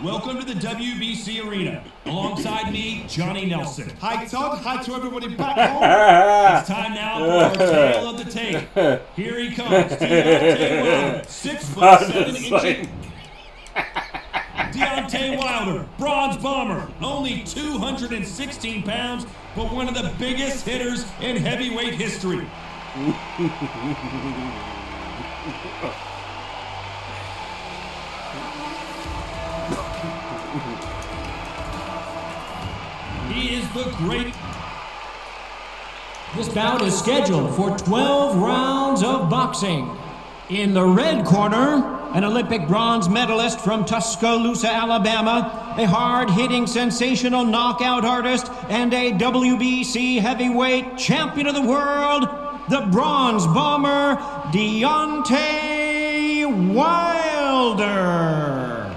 welcome to the WBC Arena. Alongside me, Johnny Nelson. Hi Todd, hi to everybody back home. It's time now for our tale of the tape. Here he comes, Deontay Wilder, 6'7" Deontay Wilder, bronze bomber, only 216 pounds, but one of the biggest hitters in heavyweight history. He is the great. This bout is scheduled for 12 rounds of boxing. In the red corner, an Olympic bronze medalist from Tuscaloosa, Alabama, a hard-hitting, sensational knockout artist, and a WBC heavyweight champion of the world, the bronze bomber, Deontay Wilder.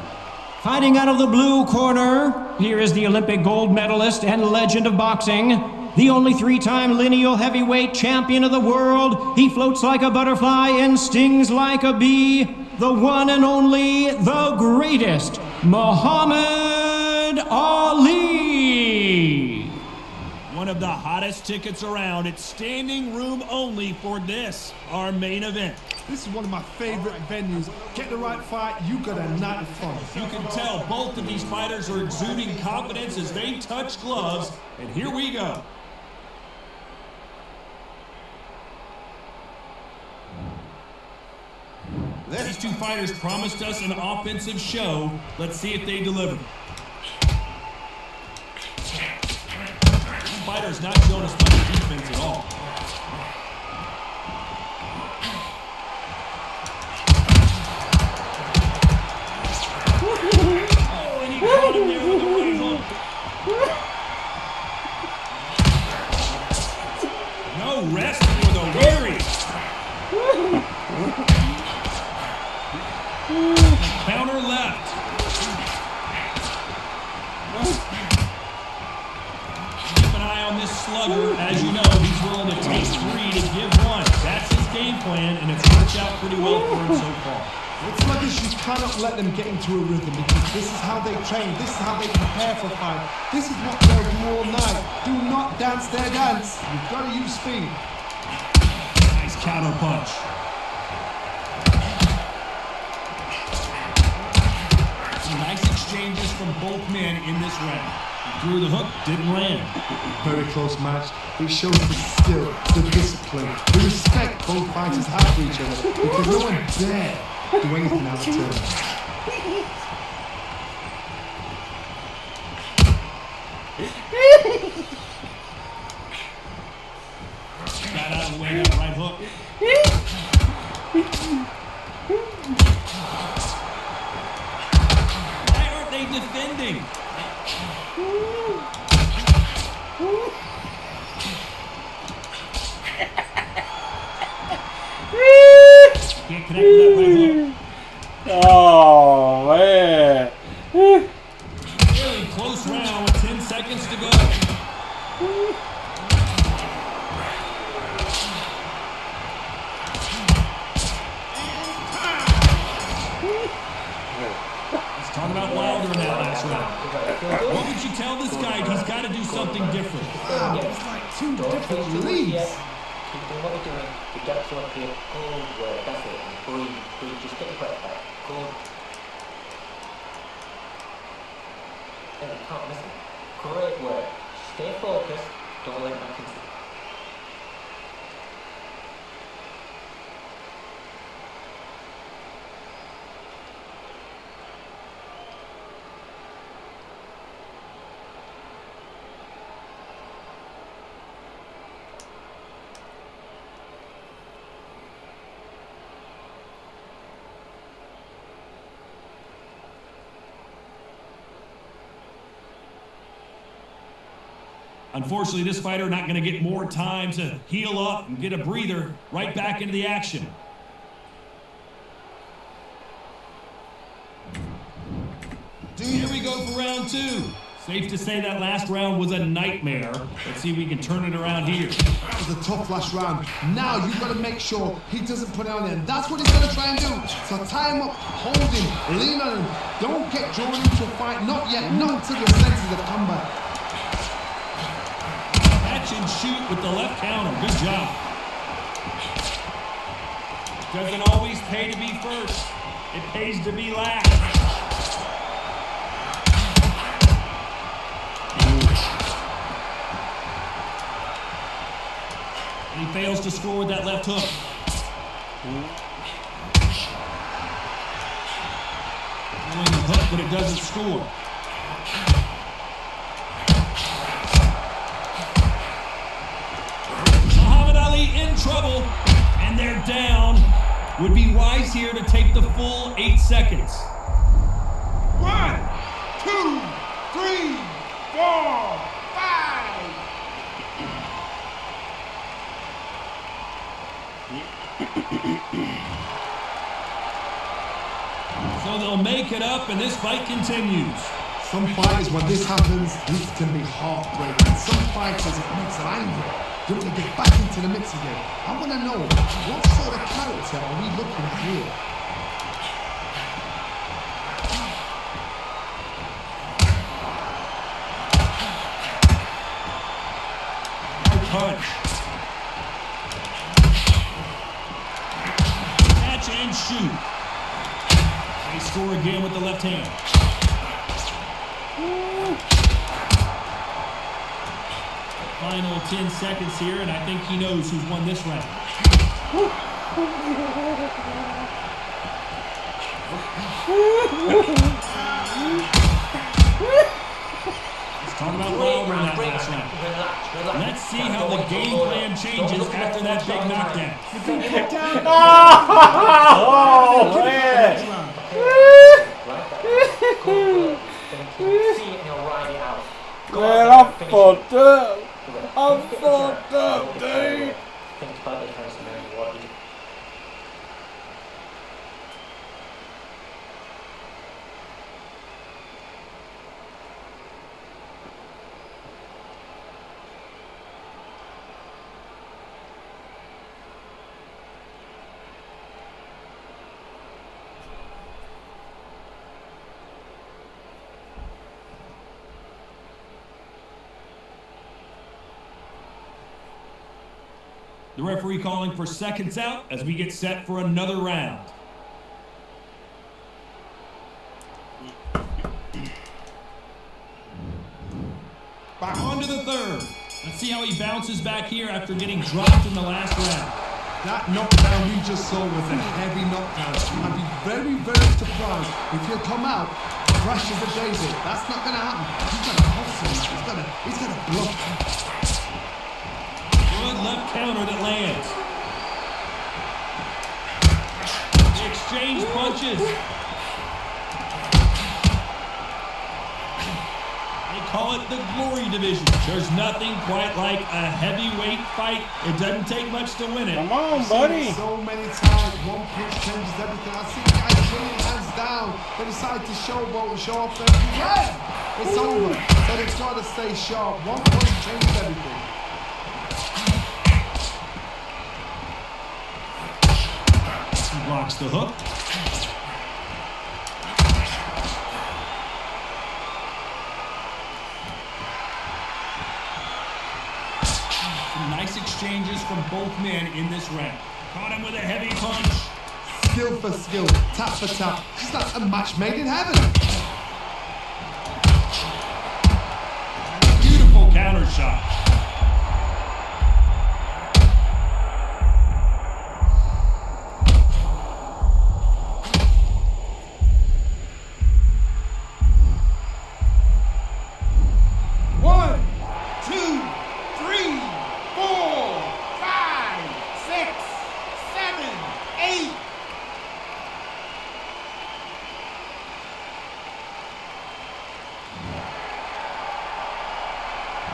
Fighting out of the blue corner, here is the Olympic gold medalist and legend of boxing, the only three-time lineal heavyweight champion of the world. He floats like a butterfly and stings like a bee. The one and only, the greatest, Muhammad Ali. One of the hottest tickets around. It's standing room only for this, our main event. This is one of my favorite venues. Get the right fight, you got a night of fun. You can tell both of these fighters are exuding confidence as they touch gloves. And here we go. These two fighters promised us an offensive show. Let's see if they deliver. This fighter's not showing us much defense at all. Oh, and he caught him there with the right hook. No rest for the weary. Counter left. Keep an eye on this slugger. As you know, he's willing to take three to give one. That's his game plan, and it's worked out pretty well for him so far. With sluggers, you cannot let them get into a rhythm because this is how they train, this is how they prepare for a fight. This is what they'll do all night. Do not dance their dance. You've got to use speed. Nice counter punch. Nice exchanges from both men in this round. He threw the hook, didn't land. Very close match. It shows the skill, the discipline, the respect both fighters have for each other because no one dare do anything out of turn. Got out of the way, that right hook. Defending. Can't connect with that right hook. Oh, man. Really close round with 10 seconds to go. Talk about Wilder in that last round. What would you tell this guy? He's got to do something different. Wow, it's like two different leagues. Keep doing what you're doing. You don't feel up here. Good work. That's it. Breathe. Breathe. Just get your breath back. Good. Yeah, you can't miss it. Great work. Stay focused. Don't let it back into it. Unfortunately, this fighter not going to get more time to heal up and get a breather. Right back into the action. Here we go for round two. Safe to say that last round was a nightmare. Let's see if we can turn it around here. That was a tough last round. Now you've got to make sure he doesn't put it on there. And that's what he's going to try and do. So tie him up, hold him, lean on him. Don't get drawn into a fight. Not yet. Not until your senses have come back. Catch and shoot with the left counter. Good job. Doesn't always pay to be first. It pays to be last. And he fails to score with that left hook. Throwing the hook, but it doesn't score. Muhammad Ali in trouble, and they're down. Would be wise here to take the full 8 seconds. 1, 2, 3, 4, 5. So they'll make it up, and this fight continues. Some fighters, when this happens, this can be heartbreaking. Some fighters, it makes them angry. They want to get back into the mix again. I want to know, what sort of character are we looking at here? Punch. Catch and shoot. They score again with the left hand. Final 10 seconds here, and I think he knows who's won this round. Let's talk about Wilder in that last round. Let's see how the game plan changes after that big knockdown. Oh, man. See it and he'll ride it out. Man, I'm fucked up. I'm fucked up, dude. Think about the person and what he. The referee calling for seconds out as we get set for another round. Back on to the third. Let's see how he bounces back here after getting dropped in the last round. That knockdown we just saw was a heavy knockdown. I'd be very, very surprised if he'll come out fresh as a daisy. That's not going to happen. He's going to hustle. He's going to bluff. Good left counter that lands. They exchange punches. They call it the glory division. There's nothing quite like a heavyweight fight. It doesn't take much to win it. Come on, buddy. So many times, one punch changes everything. I've seen guys bringing hands down. They decide to showboat and show off their red. It's over. So they've got to stay sharp. One punch changes everything. Blocks the hook. Some nice exchanges from both men in this round. Caught him with a heavy punch. Skill for skill, tap for tap. It's like a match made in heaven. Beautiful counter shot.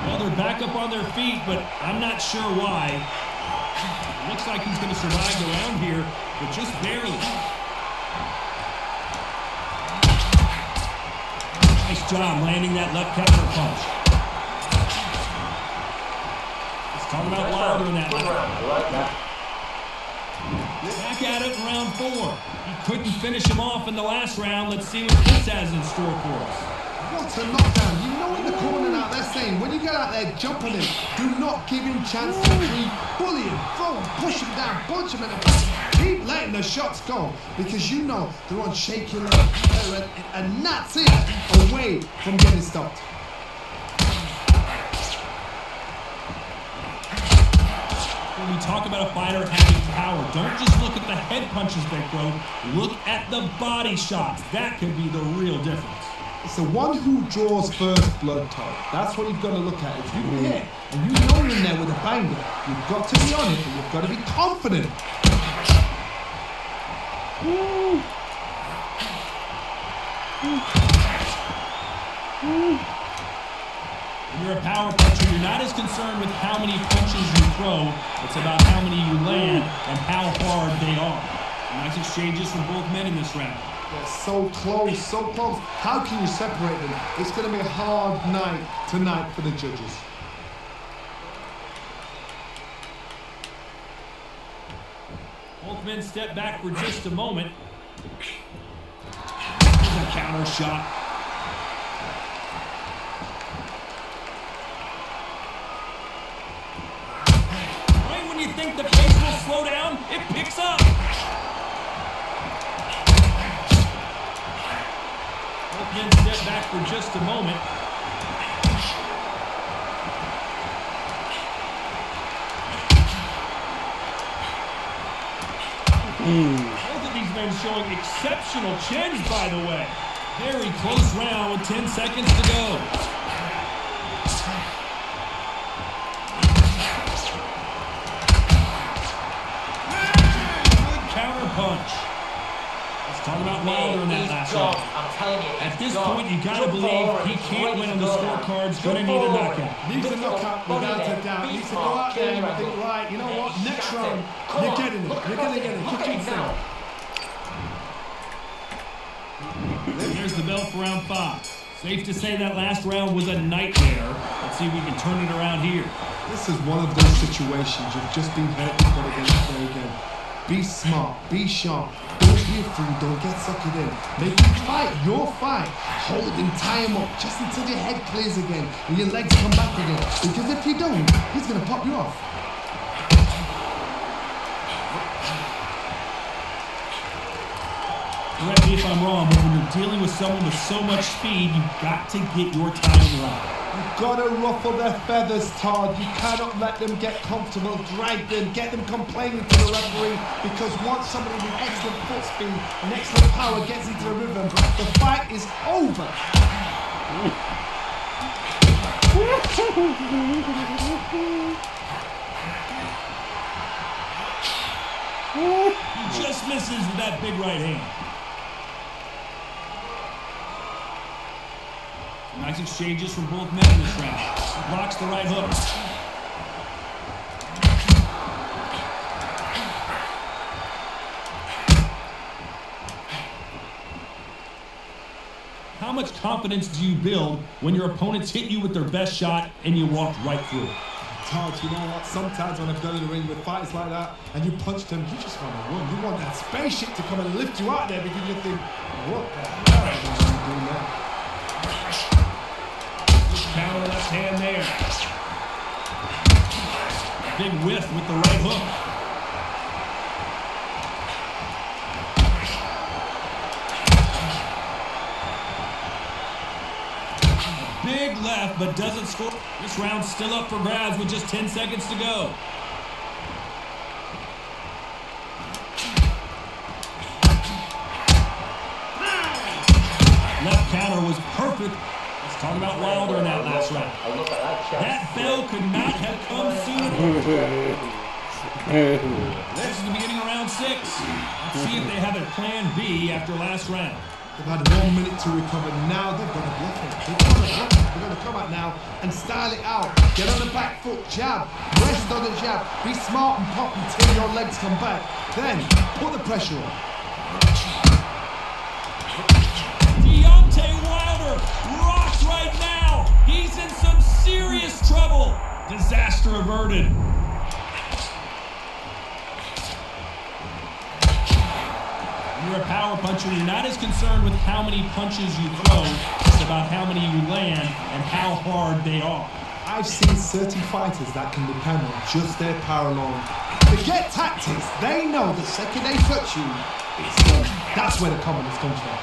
Well, they're back up on their feet, but I'm not sure why. It looks like he's going to survive the round here, but just barely. Nice job landing that left counter punch. Let's talk about Wilder in that Good last round. I like that. Back at it in round 4. He couldn't finish him off in the last round. Let's see what this has in store for us. What a knockdown. You know in the corner now they're saying when you get out there jumping him, do not give him chance to breathe. Bully him, throw him, push him down, punch him in the face. Keep letting the shots go because you know they're on shaky leg. And that's it, away from getting stopped. When we talk about a fighter having power, don't just look at the head punches they throw. Look at the body shots. That could be the real difference. It's the one who draws first blood, Todd. That's what you've got to look at. If you hit and you know you're in there with a banger, you've got to be on it and you've got to be confident. When you're a power puncher, you're not as concerned with how many punches you throw. It's about how many you land and how hard they are. Nice exchanges from both men in this round. They're so close, so close. How can you separate them? It's going to be a hard night tonight for the judges. Both men step back for just a moment. Here's a counter shot. Right when you think the pace will slow down, it picks up. Both men step back for just a moment. Both of these men showing exceptional chins, by the way. Very close round with 10 seconds to go. Good counter punch. Let's talk about Wilder in that last round. I'm telling you, At this point, you gotta believe he can't win on the scorecards. Gonna need a knockout. Needs a knockout without a doubt. Needs to go out there and think, right, you know what, next round, you're getting it. You're going to get it. You keep saying. Here's the bell for round 5. Safe to say that last round was a nightmare. Let's see if we can turn it around here. This is one of those situations you've just been hurt, you've got to get out there again. Be smart, be sharp. Don't be a fool, don't get sucked in. Make him fight your fight. Hold him, tie him up, just until your head clears again and your legs come back again. Because if you don't, he's going to pop you off. Correct me if I'm wrong, but when you're dealing with someone with so much speed, you've got to get your timing right. You've got to ruffle their feathers, Todd. You cannot let them get comfortable, drag them, get them complaining to the referee, because once somebody with excellent foot speed and excellent power gets into the rhythm, the fight is over. He just misses with that big right hand. Nice exchanges from both men in this round. He blocks the right hook. How much confidence do you build when your opponents hit you with their best shot and you walk right through it? Todd, you know what? Sometimes when I've gone in the ring with fighters like that and you punch them, you just want to run. You want that spaceship to come and lift you out there because you think, what the hell am I doing there? Counter left hand there. Big whiff with the right hook. Big left, but doesn't score. This round's still up for grabs with just 10 seconds to go. Left counter was perfect. Let's talk about Wilder in that last round. That bell could not have come sooner. This is the beginning of round 6. Let's see if they have a plan B after last round. They've had 1 minute to recover. Now they've got to bluff it. They've got to bluff it. They're going to come out now and style it out. Get on the back foot, jab. Rest on the jab. Be smart and pop until your legs come back. Then put the pressure on. Deontay Wilder reverted. When you're a power puncher, you're not as concerned with how many punches you throw. It's about how many you land and how hard they are. I've seen certain fighters that can depend on just their power alone. Forget tactics. They know the second they touch you, it's done. That's where the confidence comes from.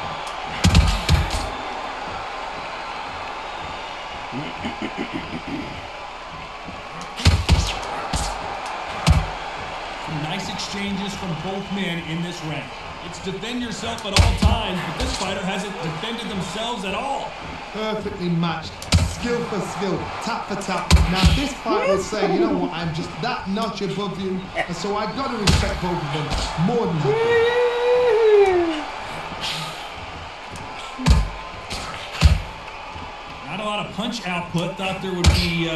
Some nice exchanges from both men in this round. It's defend yourself at all times, but this fighter hasn't defended themselves at all. Perfectly matched. Skill for skill, tap for tap. Now this fight will say, you know what, I'm just that notch above you, and so I've got to respect both of them more than happy. Not a lot of punch output. Thought there would be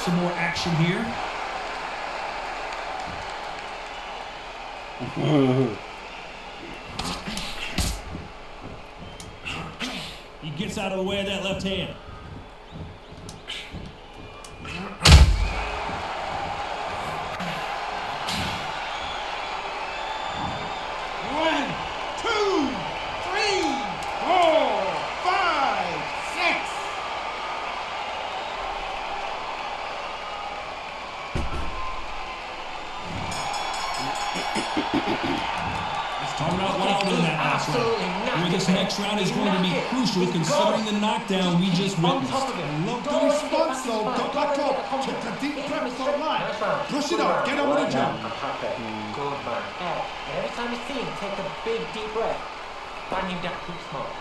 some more action here. He gets out of the way of that left hand. Talking about Wilder in that last round. Where this next round is going to be crucial considering the knockdown we just witnessed. Love the response though. Don't back up. Take a deep breath, don't lie. Brush it up. Get on with the job. Good man. And every time you see him, take a big deep breath. Bang him down, keep smoke.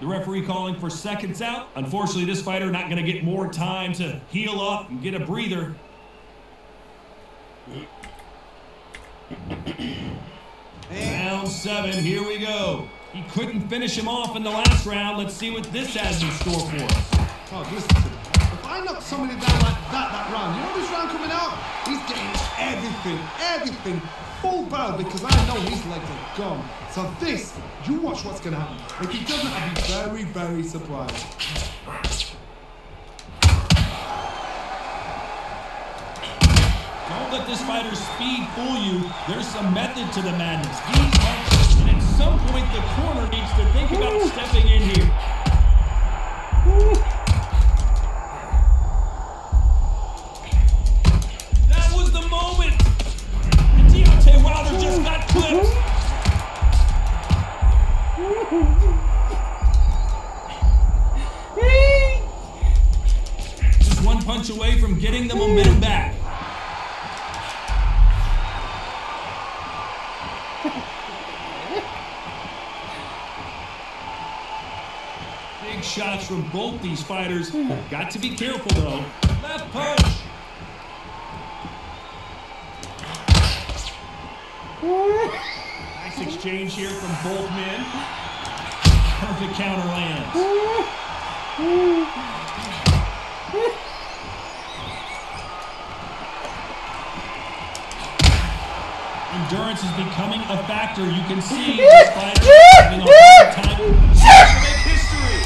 The referee calling for seconds out. Unfortunately, this fighter not going to get more time to heal up and get a breather. Round 7, here we go. He couldn't finish him off in the last round. Let's see what this has in store for us. Oh, listen to me. If I knock somebody down like that round, you know this round coming out? He's getting everything, full barrel because I know his legs are gone. So this, you watch what's going to happen. If he doesn't, I'll be very, very surprised. Don't let this fighter's speed fool you. There's some method to the madness. These punches, and at some point the corner needs to think about stepping in here. That was the moment. And Deontay Wilder just got clipped. Just one punch away from getting the momentum back. Big shots from both these fighters. Got to be careful though. Left punch. Nice exchange here from both men. Perfect counter lands. Endurance is becoming a factor. You can see this fighter having a hard time to make history.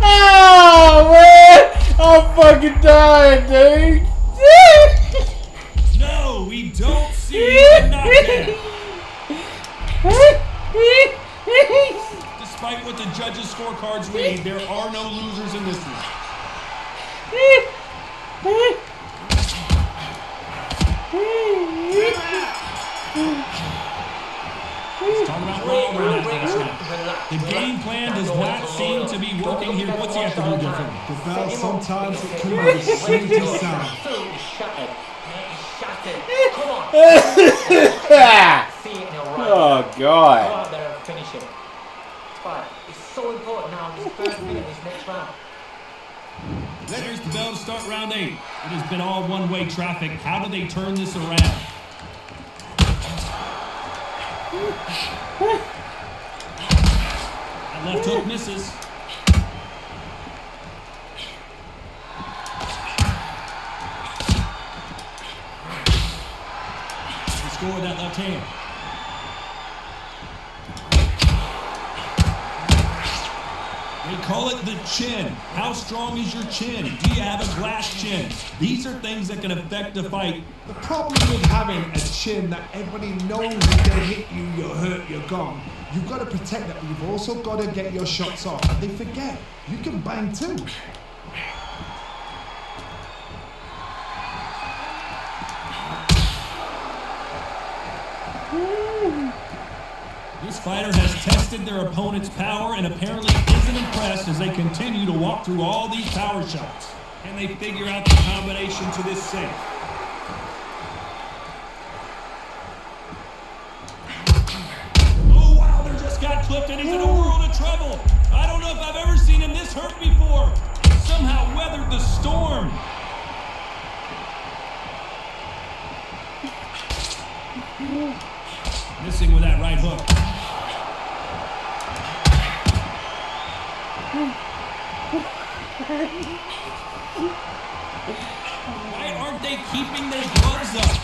Oh man, I'm fucking dying, dude. No, we don't see the knockdown. Despite what the judges' scorecards read, there are no losers in this one. Let's talk about Wilder in that last round. The game plan does not seem to be working here. What's he have to do differently? Because sometimes it can be the sweetest sound. Oh Go god. out there and finish him. It's so important now, this first minute, this next round. There's the bell to start round 8. It has been all one-way traffic. How do they turn this around? That left hook misses. He scored that left hand. They call it the chin. How strong is your chin? Do you have a glass chin? These are things that can affect the fight. The problem with having a chin that everybody knows if they hit you, you're hurt, you're gone. You've got to protect that, but you've also got to get your shots off. And they forget, you can bang too. This fighter has tested their opponent's power and apparently isn't impressed as they continue to walk through all these power shots. And they figure out the combination to this safe. Oh, wow, they just got clipped and he's in a world of trouble. I don't know if I've ever seen him this hurt before. Somehow weathered the storm. Missing with that right hook. Why aren't they keeping their gloves up?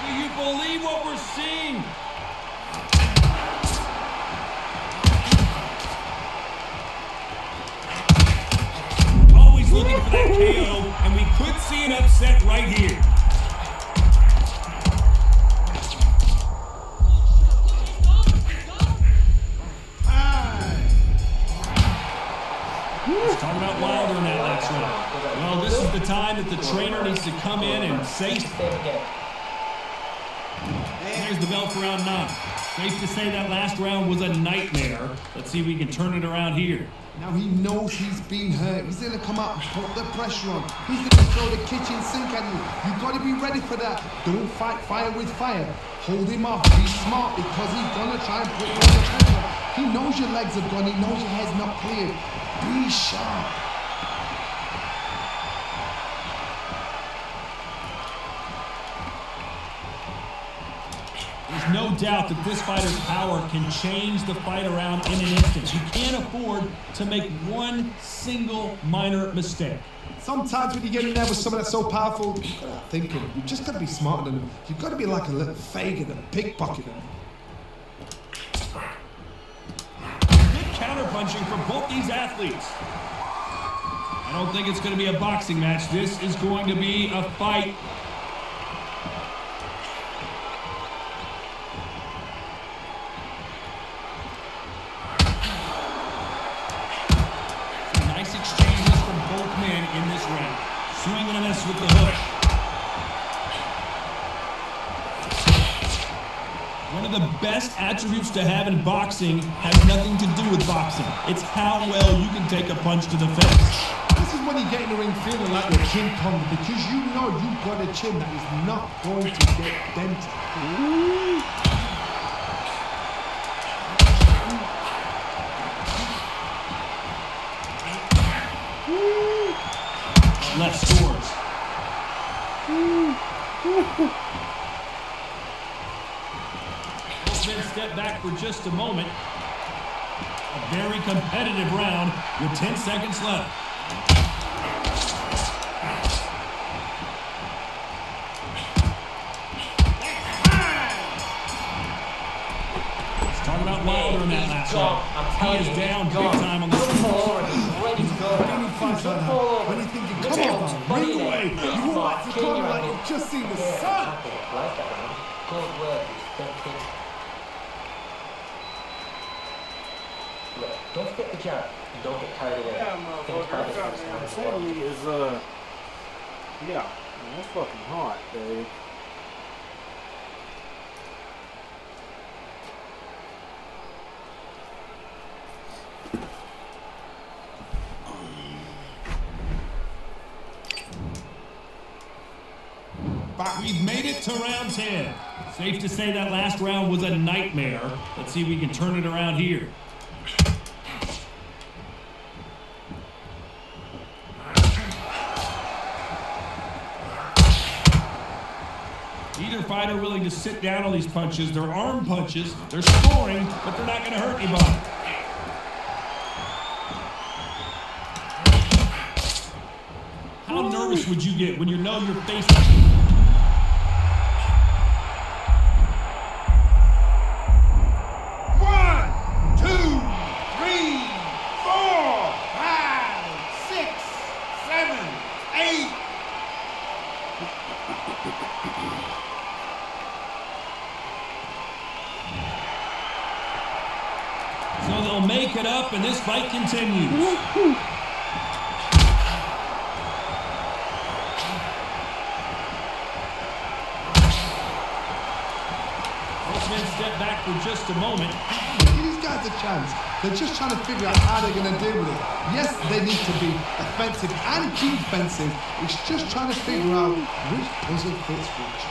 Do you believe what we're seeing? Always looking for that KO, and we could see an upset right here. Talk about Wilder in that last round. Well, this is the time that the trainer needs to come in and say. There's the bell for round 9. Safe to say that last round was a nightmare. Let's see if we can turn it around here. Now he knows he's been hurt. He's going to come out and put the pressure on. He's going to throw the kitchen sink at you. You've got to be ready for that. Don't fight fire with fire. Hold him off. Be smart because he's going to try and put you under pressure. He knows your legs are gone. He knows your head's not cleared. Be sharp. There's no doubt that this fighter's power can change the fight around in an instant. You can't afford to make one single minor mistake. Sometimes when you get in there with someone that's so powerful, you've got to think of it. You've just got to be smarter than them. You've got to be like a little faggot and a pickpocket. Counter-punching for both these athletes. I don't think it's going to be a boxing match. This is going to be a fight. Some nice exchanges from both men in this round. Swing and a miss with the hook. One of the best attributes to have in boxing has nothing to do with boxing. It's how well you can take a punch to the face. This is when you get in the ring feeling like you're King Kong because you know you've got a chin that is not going to get dented. Left scores. Men step back for just a moment. A very competitive round with 10 seconds left. Let's talk about Wilder in that last round. He is down big time on the floor. Ready to go. When you think you come on, run away. You want to come like you've just seen the sun. Good work. Look, don't forget the jab. And don't get carried away. Yeah, motherfucker. I'm saying is, yeah, that's fucking hot, dude. We've made it to round 10. Safe to say that last round was a nightmare. Let's see if we can turn it around here. sit down on these punches. They're arm punches. They're scoring, but they're not going to hurt anybody. How nervous would you get when you know you're facing... So they'll make it up, and this fight continues. Both men step back for just a moment. Give these guys a chance. They're just trying to figure out how they're going to deal with it. Yes, they need to be offensive and defensive. It's just trying to figure out which puzzle fits which.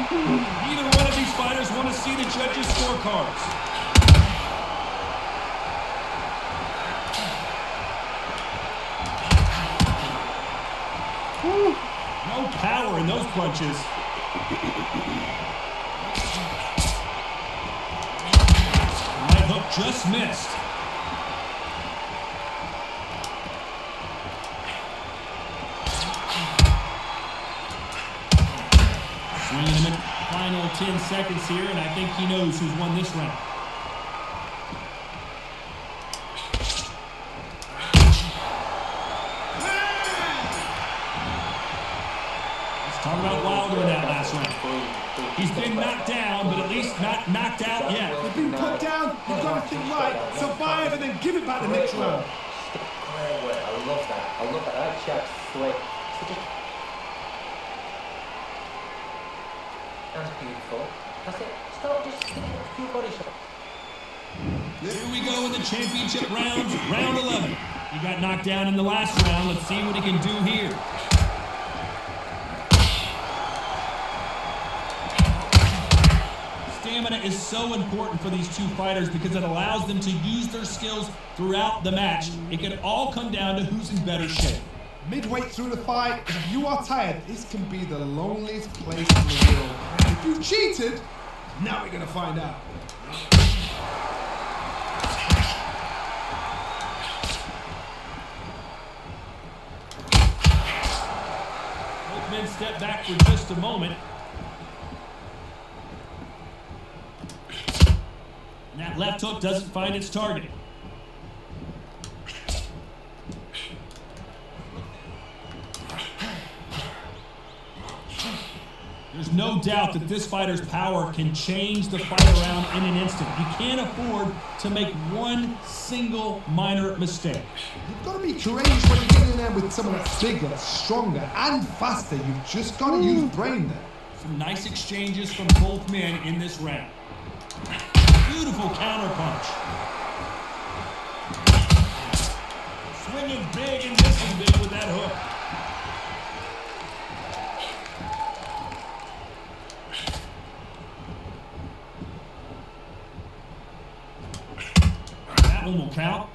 Neither one of these fighters want to see the judges' scorecards. No power in those punches. Right hook just missed. Swinging him in the final 10 seconds here, and I think he knows who's won this round. Let's talk about Wilder in that last round. He's been knocked down, but at least not knocked out yet. They've been put down, you've got to think right, survive and then give it back the next round. Great work. I love that. I love that. That chap's slick. That's beautiful. That's it. Stop just getting a few body shots. Here we go in the championship rounds, round 11. He got knocked down in the last round. Let's see what he can do here. Stamina is so important for these two fighters because it allows them to use their skills throughout the match. It can all come down to who's in better shape. Midway through the fight, if you are tired, this can be the loneliest place in the world. If you cheated, now we're going to find out. Both men step back for just a moment. And that left hook doesn't find its target. There's no doubt that this fighter's power can change the fight around in an instant. You can't afford to make one single minor mistake. You've got to be courageous when you get in there with someone that's bigger, stronger, and faster. You've just got to use brain there. Some nice exchanges from both men in this round. Beautiful counter punch. Swinging big and missing big with that hook. That one will count.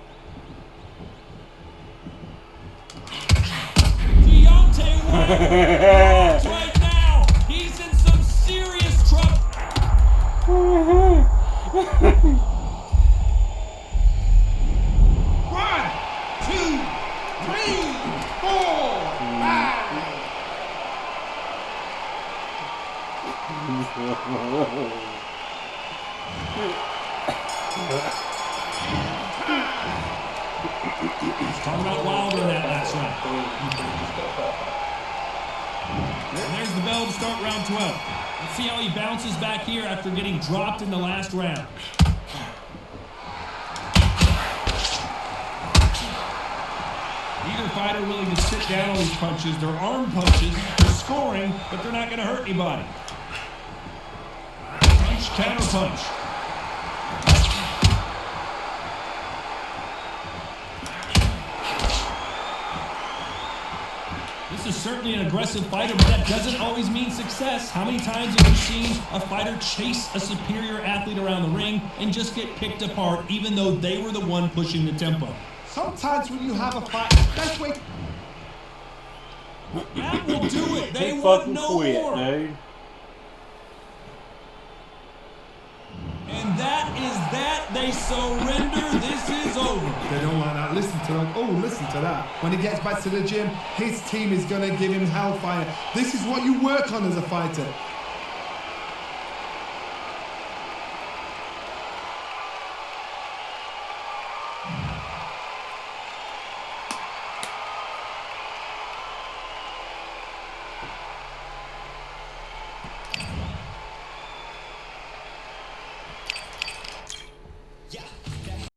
Deontay Wilder right now. He's in some serious trouble. 1, 2, 3, 4, 5. Talking about Wilder in that last round. And there's the bell to start round 12. Let's see how he bounces back here after getting dropped in the last round. Neither fighter willing to sit down on these punches. They're arm punches. They're scoring, but they're not going to hurt anybody. Punch, counter punch. This is certainly an aggressive fighter, but that doesn't always mean success. How many times have you seen a fighter chase a superior athlete around the ring and just get picked apart even though they were the one pushing the tempo? Sometimes when you have a fight, the best way... That will do it. They He want fucking no quit, more. dude. And that is that. They surrender. This is over. They don't like that. Listen to them. Oh, listen to that. When he gets back to the gym, his team is going to give him hellfire. This is what you work on as a fighter.